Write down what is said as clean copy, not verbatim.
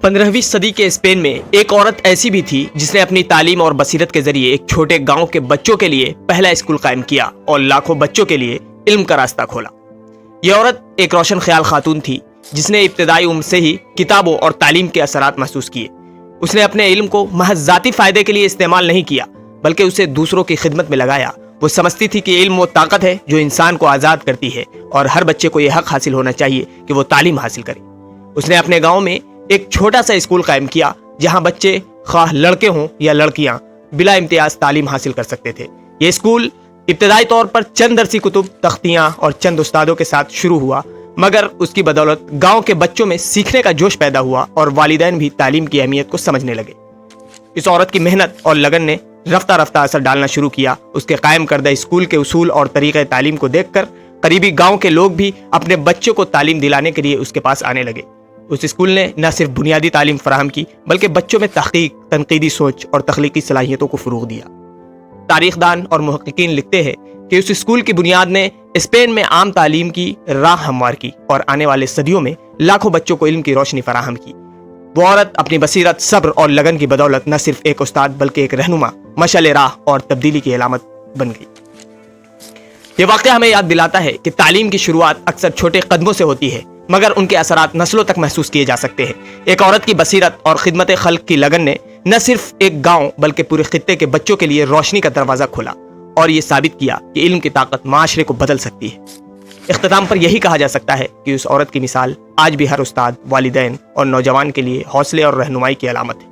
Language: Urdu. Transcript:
15ویں صدی کے اسپین میں ایک عورت ایسی بھی تھی جس نے اپنی تعلیم اور بصیرت کے ذریعے ایک چھوٹے گاؤں کے بچوں کے لیے پہلا اسکول قائم کیا اور لاکھوں بچوں کے لیے علم کا راستہ کھولا۔ یہ عورت ایک روشن خیال خاتون تھی جس نے ابتدائی عمر سے ہی کتابوں اور تعلیم کے اثرات محسوس کیے۔ اس نے اپنے علم کو محض ذاتی فائدے کے لیے استعمال نہیں کیا بلکہ اسے دوسروں کی خدمت میں لگایا۔ وہ سمجھتی تھی کہ علم وہ طاقت ہے جو انسان کو آزاد کرتی ہے اور ہر بچے کو یہ حق حاصل ہونا چاہیے کہ وہ تعلیم حاصل کرے۔ اس نے اپنے گاؤں میں ایک چھوٹا سا اسکول قائم کیا جہاں بچے خواہ لڑکے ہوں یا لڑکیاں بلا امتیاز تعلیم حاصل کر سکتے تھے۔ یہ اسکول ابتدائی طور پر چند درسی کتب، تختیاں اور چند استادوں کے ساتھ شروع ہوا، مگر اس کی بدولت گاؤں کے بچوں میں سیکھنے کا جوش پیدا ہوا اور والدین بھی تعلیم کی اہمیت کو سمجھنے لگے۔ اس عورت کی محنت اور لگن نے رفتہ رفتہ اثر ڈالنا شروع کیا۔ اس کے قائم کردہ اسکول کے اصول اور طریقہ تعلیم کو دیکھ کر قریبی گاؤں کے لوگ بھی اپنے بچوں کو تعلیم دلانے کے لیے اس کے پاس آنے لگے۔ اس اسکول نے نہ صرف بنیادی تعلیم فراہم کی بلکہ بچوں میں تحقیق، تنقیدی سوچ اور تخلیقی صلاحیتوں کو فروغ دیا۔ تاریخ دان اور محققین لکھتے ہیں کہ اس اسکول کی بنیاد نے اسپین میں عام تعلیم کی راہ ہموار کی اور آنے والے صدیوں میں لاکھوں بچوں کو علم کی روشنی فراہم کی۔ وہ عورت اپنی بصیرت، صبر اور لگن کی بدولت نہ صرف ایک استاد بلکہ ایک رہنما، مشعل راہ اور تبدیلی کی علامت بن گئی۔ یہ واقعہ ہمیں یاد دلاتا ہے کہ تعلیم کی شروعات اکثر چھوٹے قدموں سے ہوتی ہے مگر ان کے اثرات نسلوں تک محسوس کیے جا سکتے ہیں۔ ایک عورت کی بصیرت اور خدمت خلق کی لگن نے نہ صرف ایک گاؤں بلکہ پورے خطے کے بچوں کے لیے روشنی کا دروازہ کھولا اور یہ ثابت کیا کہ علم کی طاقت معاشرے کو بدل سکتی ہے۔ اختتام پر یہی کہا جا سکتا ہے کہ اس عورت کی مثال آج بھی ہر استاد، والدین اور نوجوان کے لیے حوصلے اور رہنمائی کی علامت ہے۔